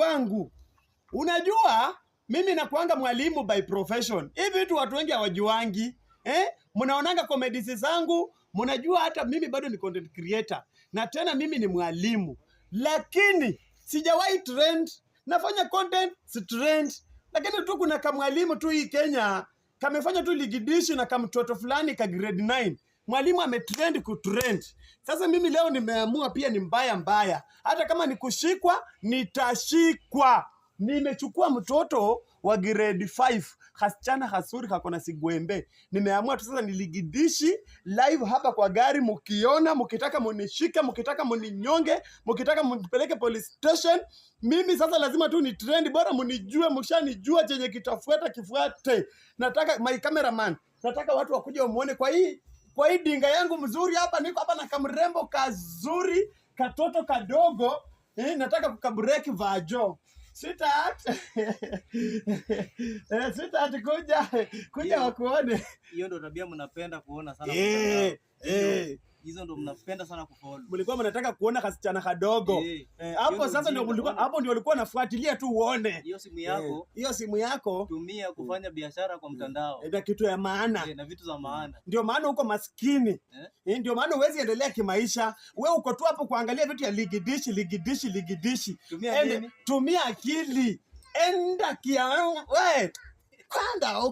wangu. Unajua mimi nakuanga mwalimu by profession. Hivi vitu watu wengi hawajuangi. Mnaonanga comedies zangu, mnajua hata mimi bado ni content creator. Na tena mimi ni mwalimu. Lakini sijawahi trend. Nafanya content si trend. Lakini tu kuna kamwalimu tu hii Kenya kamefanya tu ligidishi na kamtoto fulani ka grade 9. Mwalimu ametrend kutrend. Sasa mimi leo nimeamua pia ni mbaya. Hata kama ni kushikwa, nitashikwa. Nimechukua mtoto wa grade 5. Hasichana hasuri hakona sigwembe. Nimeamua tu sasa niligidishi live hapa kwa gari, mukiona, mukitaka munishike, mukitaka muninyonge, mukitaka munipeleke police station. Mimi sasa lazima tu ni trend, bora munijue, mshanijua chenye kitafuata kifuate. Nataka my cameraman, nataka watu wakuje wamuone kwa hii dinga yangu mzuri hapa. Niko hapa na kamrembo kazuri, katoto kadogo, nataka kukabreki vajo. Sweetheart. Sweetheart, kuja wakuone. Hiyo ndo tabia mnapenda kuona sana. Hizo ndo mnapenda sana kufollow. Mlikuwa mnataka kuona kasichana kadogo. Hapo sasa ndio mlikuwa, hapo ndio walikuwa nafuatilia tu uone. Hiyo simu yako. Hiyo simu yako tumia kufanya biashara kwa mtandao. Ndio kitu ya maana. Na vitu za maana. Ndio maana uko maskini. Ndio maana huwezi endelea kimaisha. Wewe uko tu hapo kuangalia vitu ya ligidishi. Tumia nini? Tumia akili. Enda wewe. Kwanda